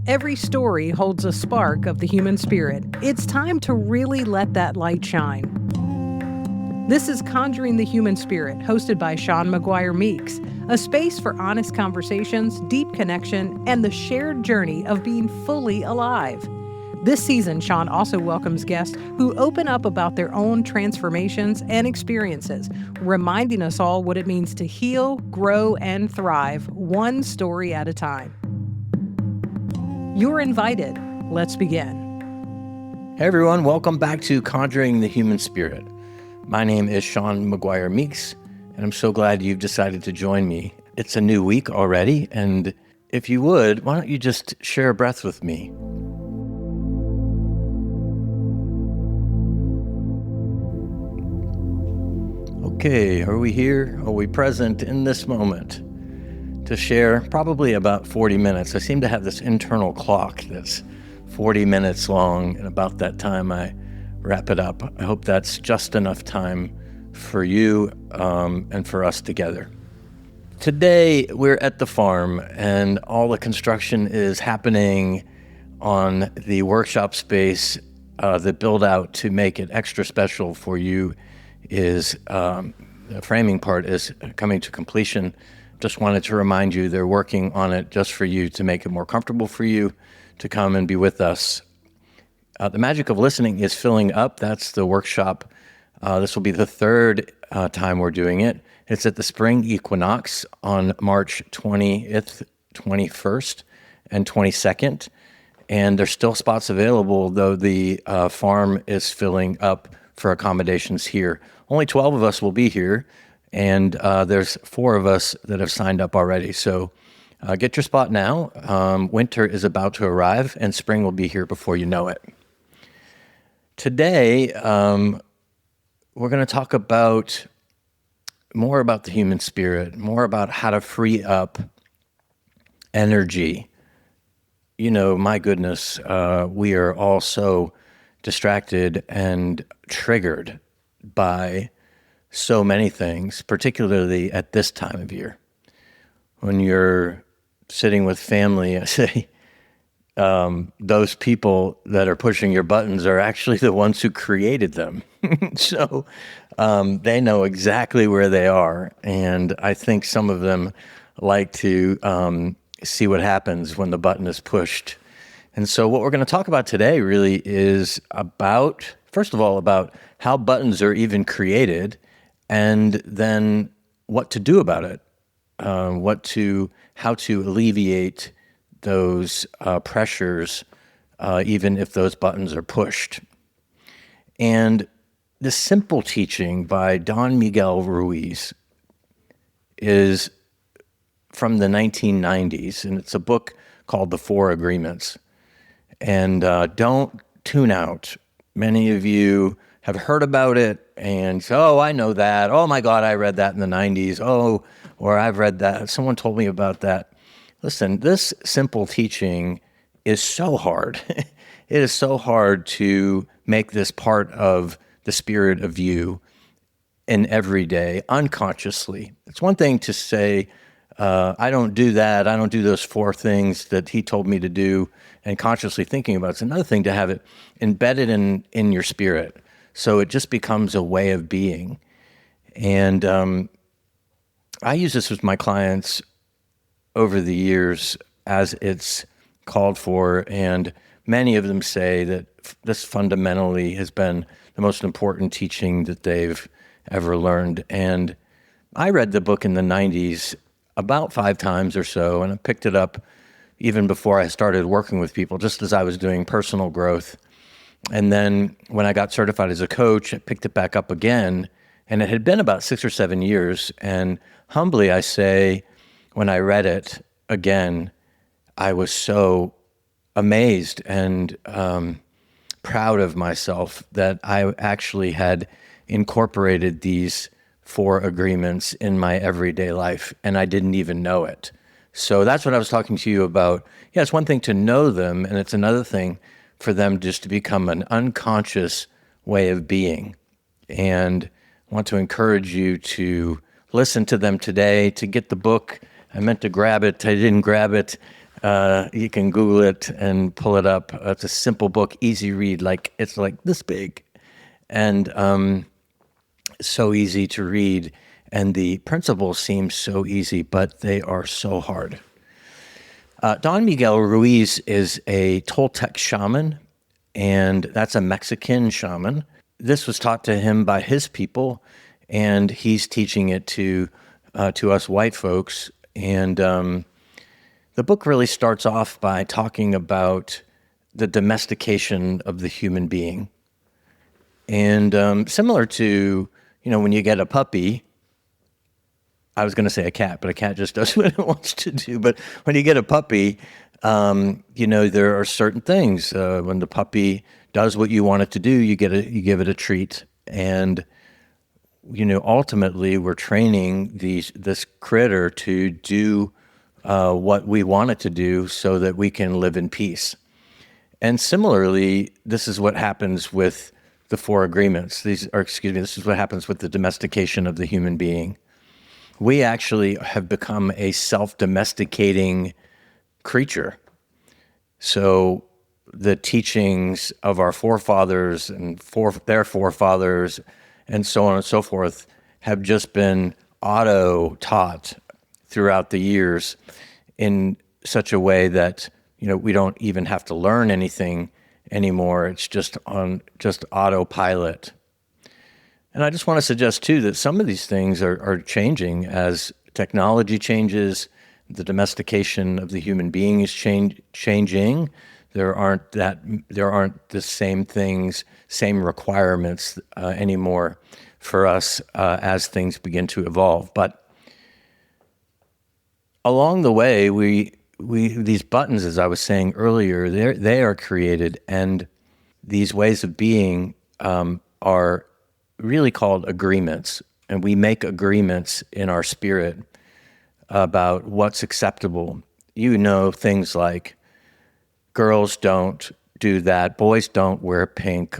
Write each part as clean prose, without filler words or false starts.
Every story holds a spark of the human spirit. It's time to really let that light shine. This is Conjuring the Human Spirit, hosted by Shawn Meeks, a space for honest conversations, deep connection, and the shared journey of being fully alive. This season, Shawn also welcomes guests who open up about their own transformations and experiences, reminding us all what it means to heal, grow, and thrive, one story at a time. You're invited. Let's begin. Hey everyone, welcome back to Conjuring the Human Spirit. My name is Shawn Meeks, and I'm so glad you've decided to join me. It's a new week already, and if you would, why don't you just share a breath with me? Okay, are we here? Are we present in this moment to share probably about 40 minutes? I seem to have this internal clock that's 40 minutes long, and about that time I wrap it up. I hope that's just enough time for you and for us together. Today we're at the farm, and all the construction is happening on the workshop space. The build out to make it extra special for you is the framing part is coming to completion. Just wanted to remind you they're working on it just for you to make it more comfortable for you to come and be with us. The magic of listening is filling up. That's the workshop. This will be the third time we're doing it. It's at the spring equinox on March 20th, 21st, and 22nd. And there's still spots available, though the farm is filling up for accommodations here. Only 12 of us will be here, and there's 4 of us that have signed up already. So get your spot now. Winter is about to arrive, and spring will be here before you know it. Today, we're going to talk about more about the human spirit, more about how to free up energy. You know, my goodness, we are all so distracted and triggered by so many things, particularly at this time of year. When you're sitting with family, I say, those people that are pushing your buttons are actually the ones who created them. So they know exactly where they are. And I think some of them like to see what happens when the button is pushed. And so what we're going to talk about today really is about, first of all, about how buttons are even created, and then what to do about it, how to alleviate those pressures, even if those buttons are pushed. And the simple teaching by Don Miguel Ruiz is from the 1990s, and it's a book called The 4 Agreements. And don't tune out. Many of you have heard about it and say, oh, I know that. Oh my God, I read that in the 90s. Oh, or I've read that. Someone told me about that. Listen, this simple teaching is so hard. It is so hard to make this part of the spirit of you in every day, unconsciously. It's one thing to say, I don't do that. I don't do those 4 things that he told me to do, and consciously thinking about it. It's another thing to have it embedded in your spirit. So it just becomes a way of being. And I use this with my clients over the years as it's called for, and many of them say that this fundamentally has been the most important teaching that they've ever learned. And I read the book in the 90s about 5 times or so, and I picked it up even before I started working with people, just as I was doing personal growth. And then when I got certified as a coach, I picked it back up again, and it had been about 6 or 7 years. And humbly, I say, when I read it again, I was so amazed and proud of myself that I actually had incorporated these 4 agreements in my everyday life, and I didn't even know it. So that's what I was talking to you about. Yeah, it's one thing to know them, and it's another thing for them just to become an unconscious way of being. And I want to encourage you to listen to them today, to get the book. I meant to grab it. I didn't grab it. You can Google it and pull it up. It's a simple book, easy read, like it's like this big, and so easy to read. And the principles seem so easy, but they are so hard. Don Miguel Ruiz is a Toltec shaman, and that's a Mexican shaman. This was taught to him by his people, and he's teaching it to us white folks. And the book really starts off by talking about the domestication of the human being. And similar to, when you get a puppy, I was going to say a cat, but a cat just does what it wants to do. But when you get a puppy, there are certain things. When the puppy does what you want it to do, you give it a treat. And, ultimately we're training this critter to do what we want it to do so that we can live in peace. And similarly, this is what happens with the four agreements. This is what happens with the domestication of the human being. We actually have become a self-domesticating creature. So the teachings of our forefathers and their forefathers and so on and so forth have just been auto-taught throughout the years in such a way that we don't even have to learn anything anymore. It's just on autopilot. And I just want to suggest too that some of these things are changing as technology changes. The domestication of the human being is changing. There aren't the same things, same requirements anymore for us as things begin to evolve. But along the way, we these buttons, as I was saying earlier, they are created, and these ways of being are really called agreements. And we make agreements in our spirit about what's acceptable. Things like girls don't do that, boys don't wear pink,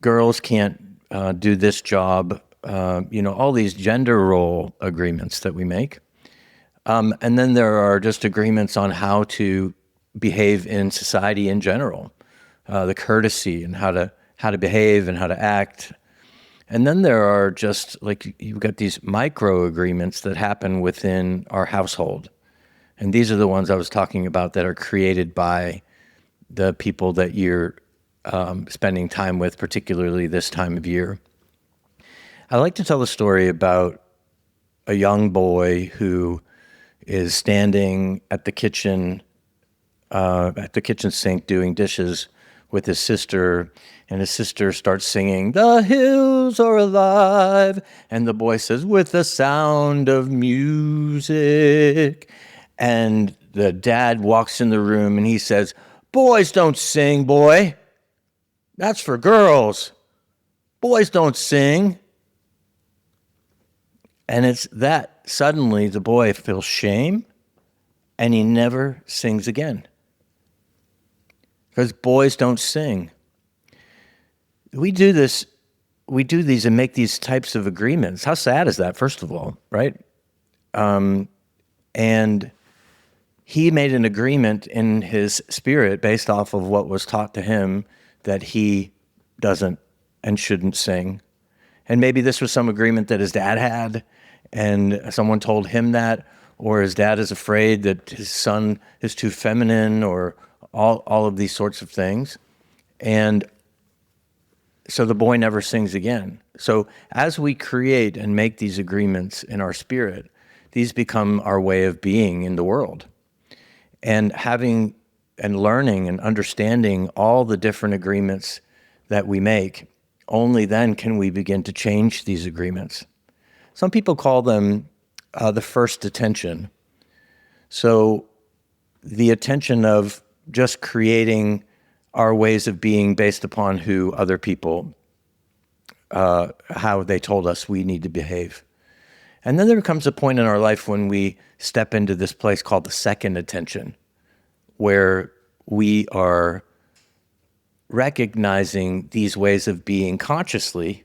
girls can't do this job, all these gender role agreements that we make. And then there are just agreements on how to behave in society in general, the courtesy and how to behave and how to act. And then there are just you've got these micro agreements that happen within our household. And these are the ones I was talking about that are created by the people that you're spending time with, particularly this time of year. I like to tell the story about a young boy who is standing at the kitchen sink doing dishes with his sister, and his sister starts singing, "The hills are alive," and the boy says, "With the sound of music." And the dad walks in the room and he says, "Boys don't sing, boy. That's for girls. Boys don't sing." And it's that suddenly the boy feels shame and he never sings again. Because boys don't sing. We do these and make these types of agreements. How sad is that, first of all, right? And he made an agreement in his spirit based off of what was taught to him that he doesn't and shouldn't sing. And maybe this was some agreement that his dad had, and someone told him that, or his dad is afraid that his son is too feminine, or all of these sorts of things. And so the boy never sings again. So as we create and make these agreements in our spirit, these become our way of being in the world. And having and learning and understanding all the different agreements that we make, only then can we begin to change these agreements. Some people call them the first attention. So the attention of just creating our ways of being based upon who other people, how they told us we need to behave. And then there comes a point in our life when we step into this place called the second attention, where we are recognizing these ways of being consciously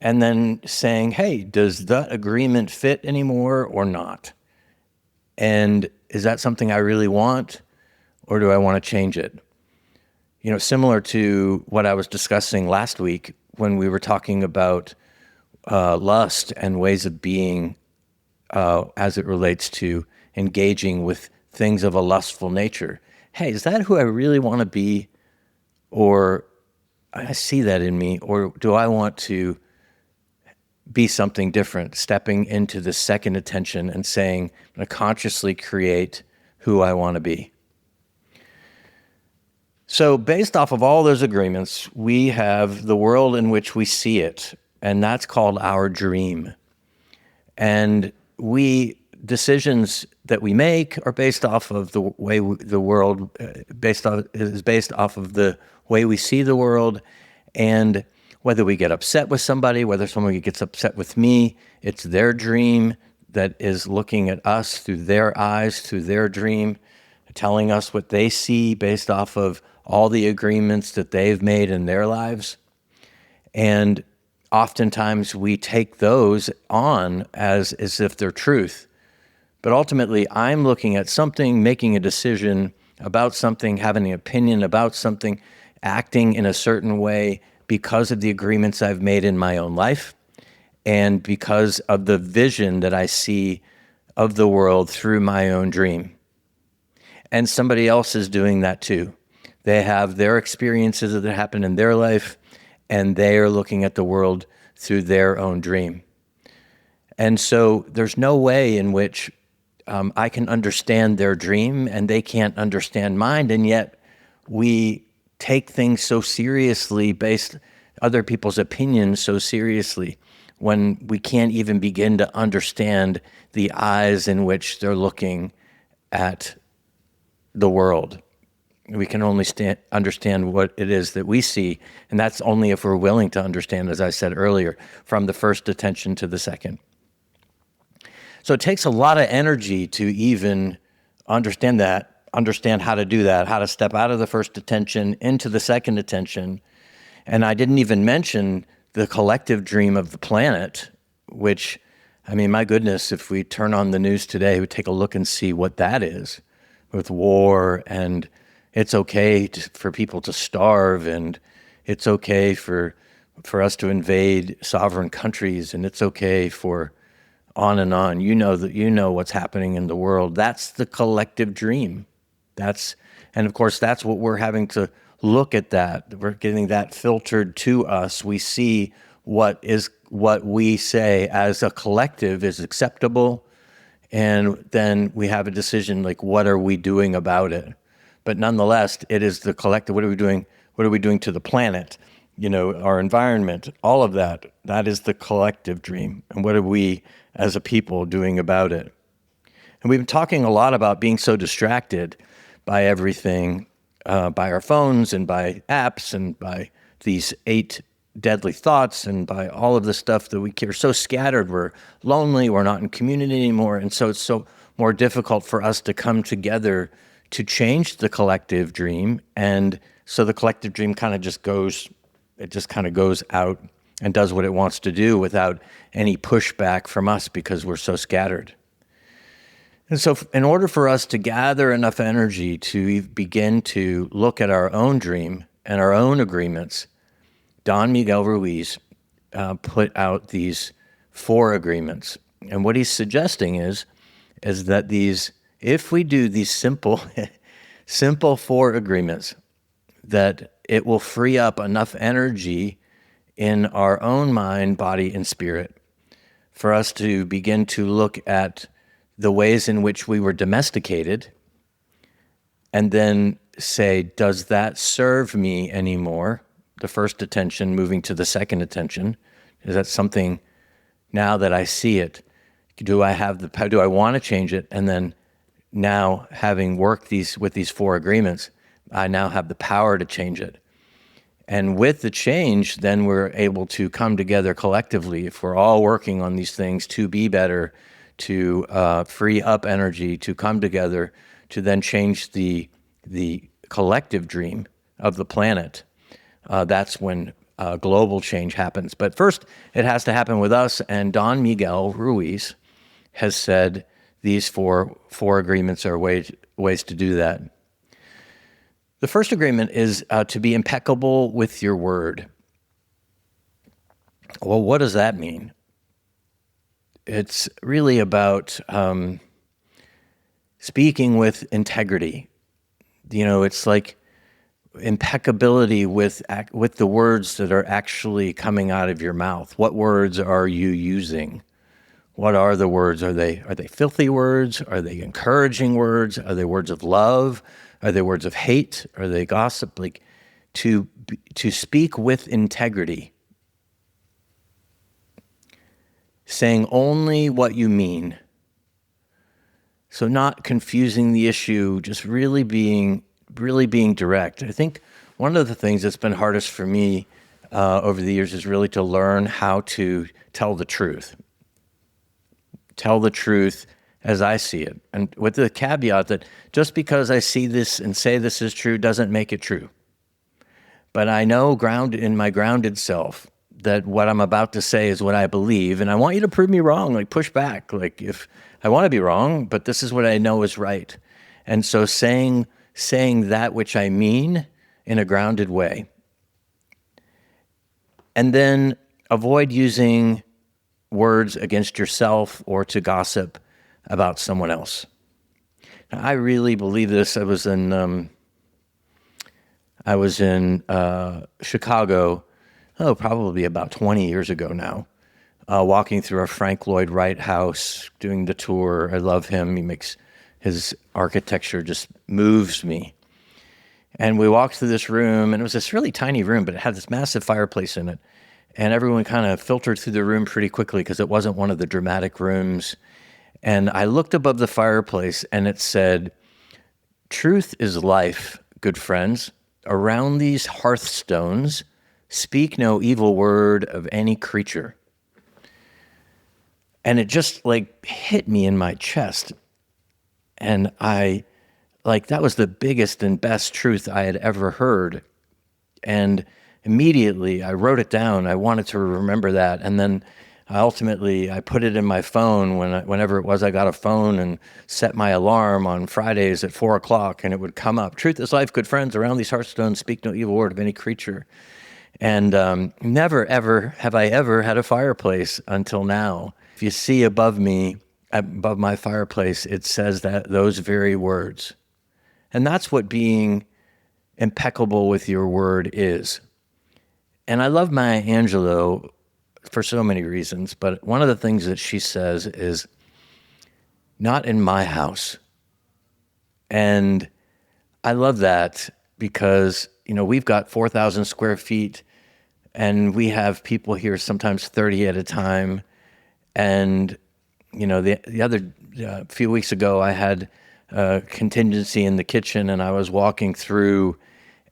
and then saying, hey, does that agreement fit anymore or not? And is that something I really want, or do I want to change it? Similar to what I was discussing last week when we were talking about lust and ways of being as it relates to engaging with things of a lustful nature. Hey, is that who I really want to be? Or I see that in me, or do I want to be something different, stepping into the second attention and saying, I'm going to consciously create who I want to be. So based off of all those agreements, we have the world in which we see it, and that's called our dream. And decisions that we make are based off of the way the world is based off of the way we see the world, and whether we get upset with somebody, whether somebody gets upset with me, it's their dream that is looking at us through their eyes, through their dream, telling us what they see based off of all the agreements that they've made in their lives. And oftentimes we take those on as if they're truth. But ultimately, I'm looking at something, making a decision about something, having an opinion about something, acting in a certain way because of the agreements I've made in my own life and because of the vision that I see of the world through my own dream. And somebody else is doing that too. They have their experiences that happen in their life, and they are looking at the world through their own dream. And so there's no way in which I can understand their dream and they can't understand mine, and yet we take things so seriously, based other people's opinions so seriously, when we can't even begin to understand the eyes in which they're looking at the world. We can only understand what it is that we see, and that's only if we're willing to understand, as I said earlier, from the first attention to the second. So it takes a lot of energy to even understand how to do that, how to step out of the first attention into the second attention. And I didn't even mention the collective dream of the planet, which, I mean, my goodness, if we turn on the news today, we take a look and see what that is with war, and it's okay for people to starve, and it's okay for us to invade sovereign countries, and it's okay for on and on. You know what's happening in the world. That's the collective dream. And of course, that's what we're having to look at. That we're getting that filtered to us. We see what we say as a collective is acceptable, and then we have a decision like, what are we doing about it? But nonetheless, it is the collective. What are we doing? What are we doing to the planet? Our environment, all of that. That is the collective dream. And what are we as a people doing about it? And we've been talking a lot about being so distracted by everything, by our phones and by apps and by these 8 deadly thoughts and by all of the stuff that we are so scattered. We're lonely. We're not in community anymore. And so it's so more difficult for us to come together to change the collective dream. And so the collective dream kind of just goes out and does what it wants to do without any pushback from us because we're so scattered. And so in order for us to gather enough energy to begin to look at our own dream and our own agreements, Don Miguel Ruiz put out these 4 agreements. And what he's suggesting is that if we do these simple 4 agreements, that it will free up enough energy in our own mind, body, and spirit for us to begin to look at the ways in which we were domesticated and then say, does that serve me anymore? The first attention moving to the second attention. Is that something, now that I see it, do I want to change it? And then now, having worked with these 4 agreements, I now have the power to change it. And with the change, then we're able to come together collectively. If we're all working on these things to be better, to free up energy, to come together, to then change the collective dream of the planet, that's when global change happens. But first, it has to happen with us. And Don Miguel Ruiz has said these four agreements are ways to do that. The first agreement is to be impeccable with your word. Well, what does that mean? It's really about speaking with integrity. It's like impeccability with the words that are actually coming out of your mouth. What words are you using? What are the words? Are they filthy words? Are they encouraging words? Are they words of love? Are they words of hate? Are they gossip? Like to speak with integrity, saying only what you mean. So not confusing the issue, just really being direct. I think one of the things that's been hardest for me over the years is really to learn how to tell the truth. Tell the truth as I see it. And with the caveat that just because I see this and say this is true doesn't make it true. But I know in my grounded self that what I'm about to say is what I believe, and I want you to prove me wrong, like push back. Like if I want to be wrong, but this is what I know is right. And so saying that which I mean in a grounded way. And then avoid using words against yourself or to gossip about someone else. Now, I really believe this. I was in Chicago, probably about 20 years ago now, walking through a Frank Lloyd Wright house, doing the tour. I love him. His architecture just moves me. And we walked through this room, and it was this really tiny room, but it had this massive fireplace in it. And everyone kind of filtered through the room pretty quickly because it wasn't one of the dramatic rooms. And I looked above the fireplace, and it said, "Truth is life, good friends. Around these hearthstones, speak no evil word of any creature." And it just like hit me in my chest. And that was the biggest and best truth I had ever heard. And immediately I wrote it down. I wanted to remember that. And then ultimately I put it in my phone whenever it was I got a phone, and set my alarm on Fridays at 4:00, and it would come up. "Truth is life, good friends. Around these hearthstones, speak no evil word of any creature." And never, ever have I ever had a fireplace until now. If you see above my fireplace, it says those very words. And that's what being impeccable with your word is. And I love Maya Angelou for so many reasons, but one of the things that she says is, "Not in my house." And I love that because, we've got 4,000 square feet, and we have people here sometimes 30 at a time. And, the other few weeks ago, I had a contingency in the kitchen, and I was walking through,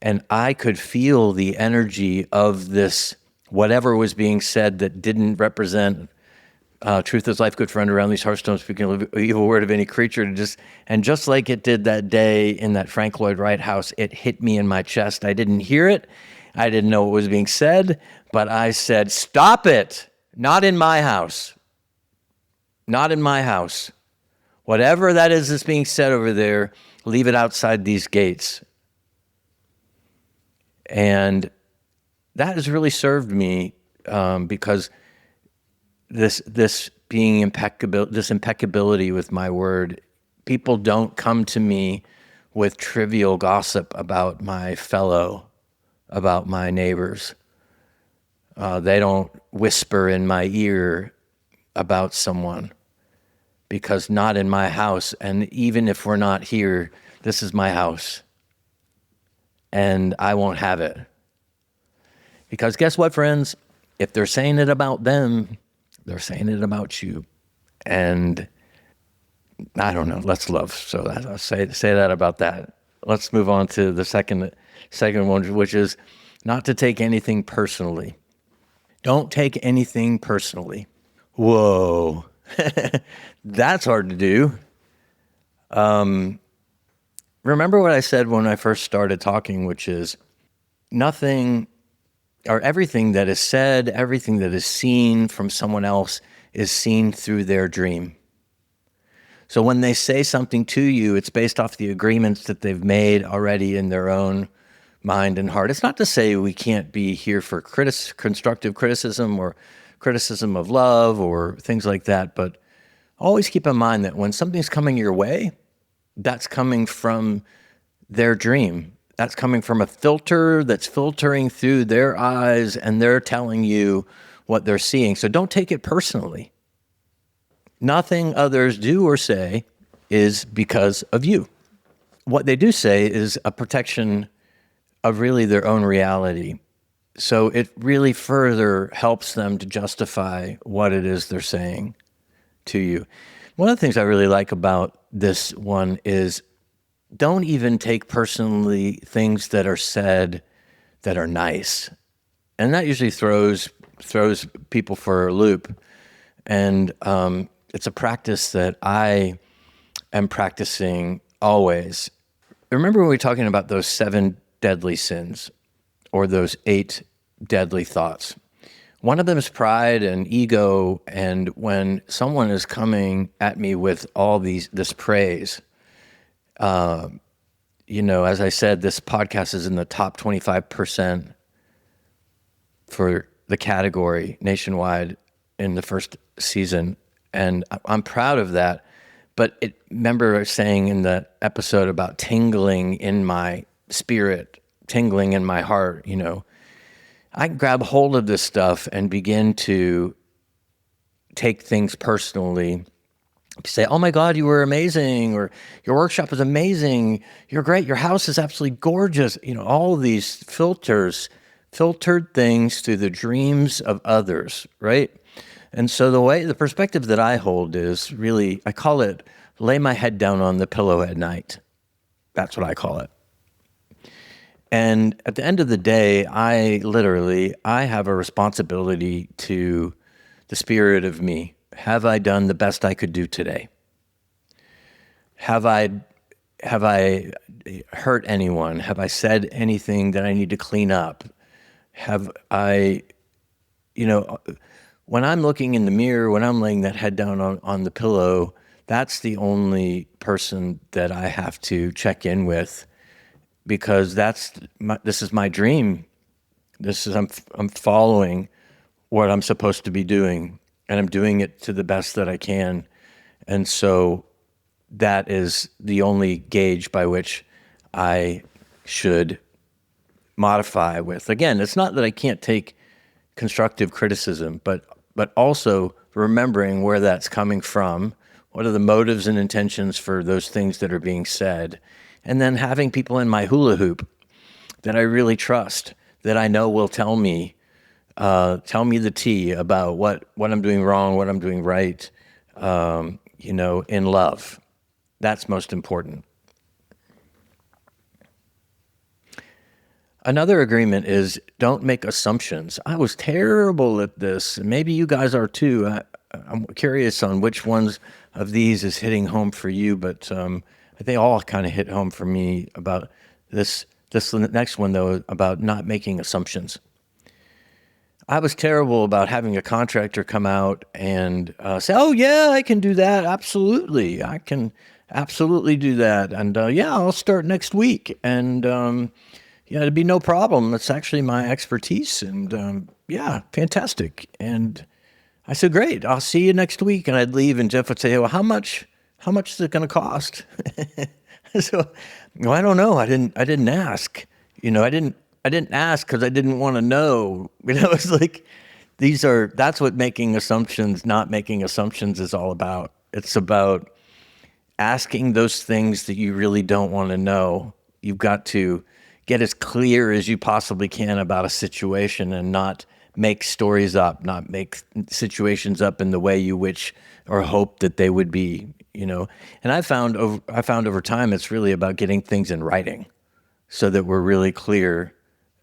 and I could feel the energy of this, whatever was being said that didn't represent truth is life, good friend. Around these hearthstones, speaking of evil word of any creature. Just like it did that day in that Frank Lloyd Wright house, it hit me in my chest. I didn't hear it. I didn't know what was being said, but I said, "Stop it. Not in my house. Not in my house. Whatever that is that's being said over there, leave it outside these gates." And that has really served me because this impeccability with my word, people don't come to me with trivial gossip about my about my neighbors. They don't whisper in my ear about someone, because not in my house. And even if we're not here, this is my house, and I won't have it. Because guess what, friends? If they're saying it about them, they're saying it about you. And I don't know, let's love. So I'll say that about that. Let's move on to the second one, which is not to take anything personally. Don't take anything personally. Whoa. That's hard to do. Remember what I said when I first started talking, which is nothing or everything that is said, everything that is seen from someone else is seen through their dream. So when they say something to you, it's based off the agreements that they've made already in their own mind and heart. It's not to say we can't be here for constructive criticism or criticism of love or things like that, but always keep in mind that when something's coming your way, that's coming from their dream. That's coming from a filter that's filtering through their eyes, and they're telling you what they're seeing. So don't take it personally. Nothing others do or say is because of you. What they do say is a protection of really their own reality. So it really further helps them to justify what it is they're saying to you. One of the things I really like about this one is don't even take personally things that are said that are nice. And that usually throws people for a loop. And it's a practice that I am practicing always. Remember when we were talking about those 7 deadly sins or those 8 deadly thoughts? One of them is pride and ego, and when someone is coming at me with all this praise, as I said, this podcast is in the top 25% for the category nationwide in the first season, and I'm proud of that. But remember saying in the episode about tingling in my spirit, tingling in my heart, I grab hold of this stuff and begin to take things personally. Say, oh my God, you were amazing, or your workshop is amazing, you're great, your house is absolutely gorgeous. All of these filtered things through the dreams of others, right? And so the perspective that I hold is really, I call it, lay my head down on the pillow at night. That's what I call it. And at the end of the day, I have a responsibility to the spirit of me. Have I done the best I could do today? Have I hurt anyone? Have I said anything that I need to clean up? Have I, when I'm looking in the mirror, when I'm laying that head down on the pillow, that's the only person that I have to check in with, because this is my dream. I'm following what I'm supposed to be doing, and I'm doing it to the best that I can. And so that is the only gauge by which I should modify with. Again, it's not that I can't take constructive criticism, but also remembering where that's coming from. What are the motives and intentions for those things that are being said? And then having people in my hula hoop that I really trust, that I know will tell me the tea about what I'm doing wrong, what I'm doing right, in love. That's most important. Another agreement is don't make assumptions. I was terrible at this. Maybe you guys are too. I'm curious on which ones of these is hitting home for you, but they all kind of hit home for me about this. This next one, though, about not making assumptions. I was terrible about having a contractor come out and say, oh, yeah, I can do that. Absolutely. I can absolutely do that. And I'll start next week. And it'd be no problem. It's actually my expertise. And fantastic. And I said, great, I'll see you next week. And I'd leave, and Jeff would say, well, how much is it going to cost? So, I don't know. I didn't ask. I didn't ask because I didn't want to know. It's like that's what making assumptions, not making assumptions is all about. It's about asking those things that you really don't want to know. You've got to get as clear as you possibly can about a situation and not make stories up, not make situations up in the way you wish or hope that they would be, And I found over time it's really about getting things in writing so that we're really clear.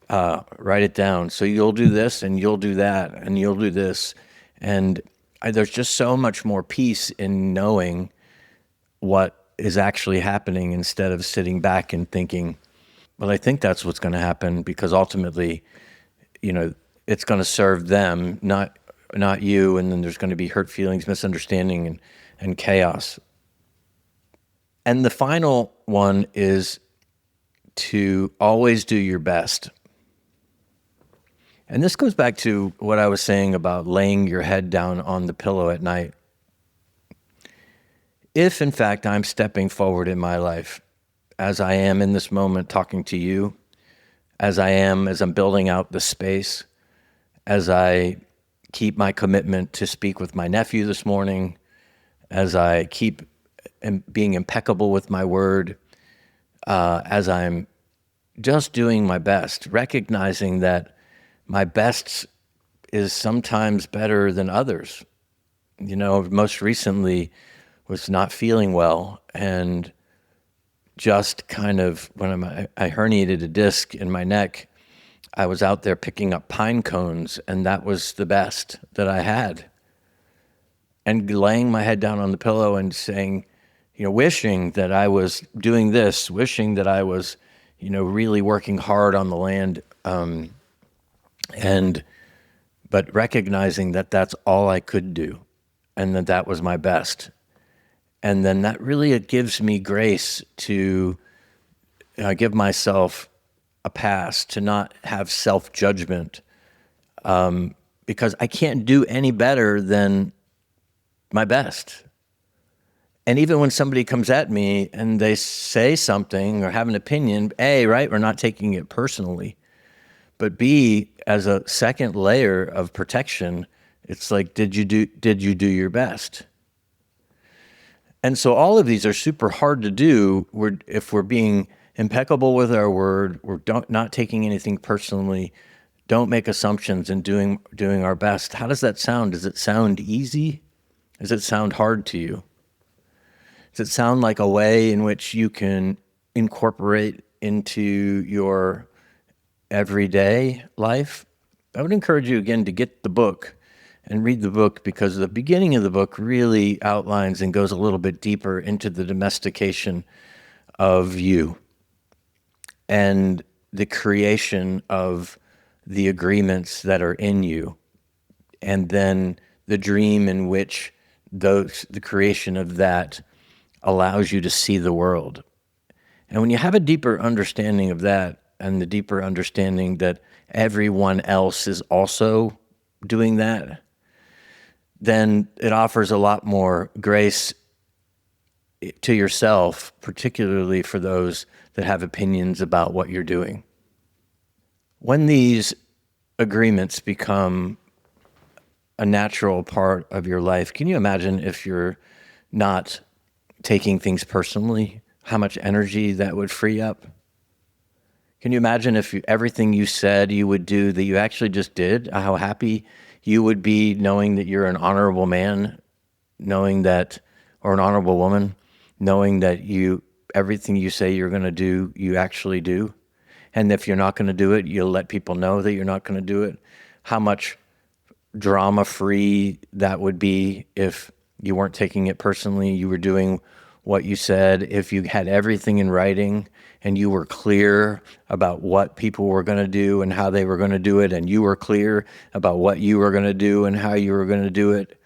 Write it down. So you'll do this and you'll do that and you'll do this. And there's just so much more peace in knowing what is actually happening instead of sitting back and thinking, well, I think that's what's going to happen, because ultimately, it's going to serve them, not you. And then there's going to be hurt feelings, misunderstanding, and chaos. And the final one is to always do your best. And this goes back to what I was saying about laying your head down on the pillow at night. If, in fact, I'm stepping forward in my life, as I am in this moment talking to you, as I'm building out the space, as I keep my commitment to speak with my nephew this morning, as I keep being impeccable with my word, as I'm just doing my best, recognizing that my best is sometimes better than others. Most recently was not feeling well, and just kind of when I herniated a disc in my neck, I was out there picking up pine cones, and that was the best that I had. And laying my head down on the pillow and saying, wishing that I was doing this, wishing that I was, really working hard on the land, but recognizing that that's all I could do, and that was my best. And then that really, it gives me grace to give myself a pass, to not have self-judgment, because I can't do any better than my best. And even when somebody comes at me and they say something or have an opinion, A, right, we're not taking it personally. But B, as a second layer of protection, it's like, did you do your best? And so all of these are super hard to do. If we're being impeccable with our word, we're not taking anything personally, don't make assumptions, and doing our best. How does that sound? Does it sound easy? Does it sound hard to you? Does it sound like a way in which you can incorporate into your everyday life? I would encourage you again to get the book and read the book, because the beginning of the book really outlines and goes a little bit deeper into the domestication of you and the creation of the agreements that are in you, and then the dream in which the creation of that allows you to see the world. And when you have a deeper understanding of that, and the deeper understanding that everyone else is also doing that, then it offers a lot more grace to yourself, particularly for those that have opinions about what you're doing. When these agreements become a natural part of your life, can you imagine if you're not taking things personally, how much energy that would free up? Can you imagine if everything you said you would do that you actually just did, how happy you would be knowing that you're an honorable man, knowing that, or an honorable woman, knowing that everything you say you're going to do, you actually do. And if you're not going to do it, you'll let people know that you're not going to do it. How much drama-free that would be if you weren't taking it personally, you were doing what you said, if you had everything in writing and you were clear about what people were going to do and how they were going to do it, and you were clear about what you were going to do and how you were going to do it.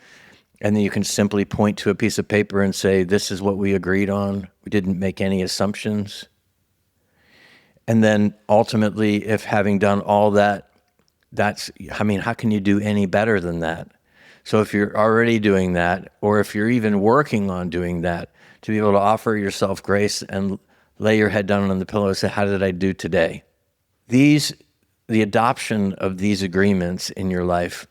And then you can simply point to a piece of paper and say, this is what we agreed on. We didn't make any assumptions. And then ultimately, if having done all that, how can you do any better than that? So if you're already doing that, or if you're even working on doing that, to be able to offer yourself grace and lay your head down on the pillow and say, how did I do today? The adoption of these agreements in your life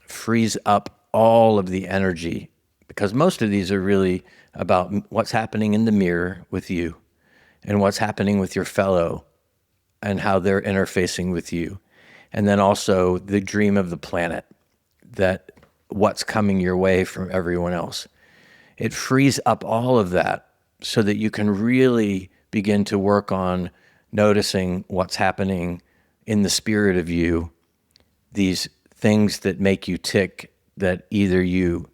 frees up all of the energy, because most of these are really about what's happening in the mirror with you and what's happening with your fellow and how they're interfacing with you. And then also the dream of the planet, that what's coming your way from everyone else. It frees up all of that so that you can really begin to work on noticing what's happening in the spirit of you, these things that make you tick, that either you,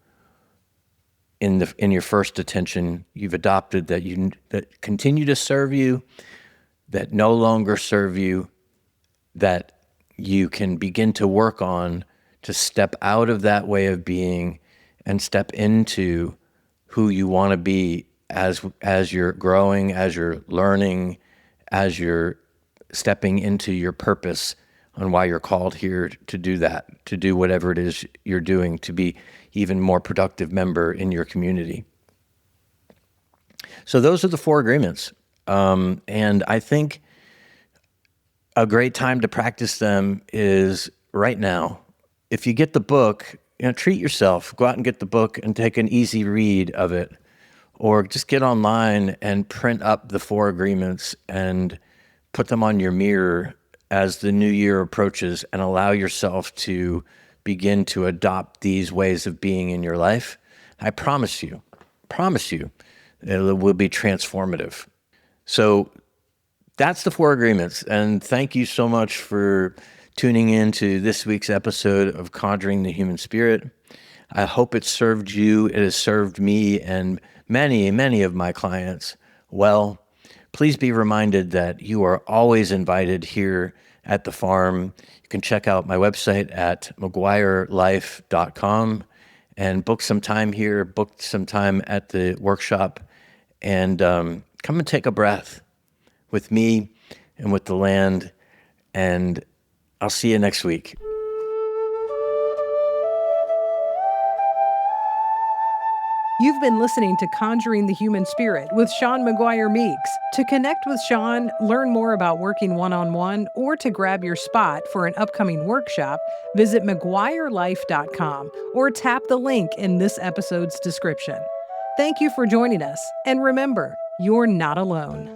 in your first attention, you've adopted, that continue to serve you, that no longer serve you, that you can begin to work on to step out of that way of being and step into who you want to be as you're growing, as you're learning, as you're stepping into your purpose on why you're called here to do that, to do whatever it is you're doing, to be even more productive member in your community. So those are the 4 agreements. And I think a great time to practice them is right now. If you get the book, treat yourself. Go out and get the book and take an easy read of it. Or just get online and print up the 4 agreements and put them on your mirror as the new year approaches, and allow yourself to begin to adopt these ways of being in your life. I promise you, it will be transformative. So that's the 4 agreements. And thank you so much for tuning in to this week's episode of Conjuring the Human Spirit. I hope it served you. It has served me and many, many of my clients well. Please be reminded that you are always invited here at the farm. You can check out my website at mcguirelife.com and book some time here, book some time at the workshop, and come and take a breath with me and with the land. And I'll see you next week. You've been listening to Conjuring the Human Spirit with Shawn McGuire Meeks. To connect with Shawn, learn more about working one-on-one, or to grab your spot for an upcoming workshop, visit mcguirelife.com or tap the link in this episode's description. Thank you for joining us, and remember, you're not alone.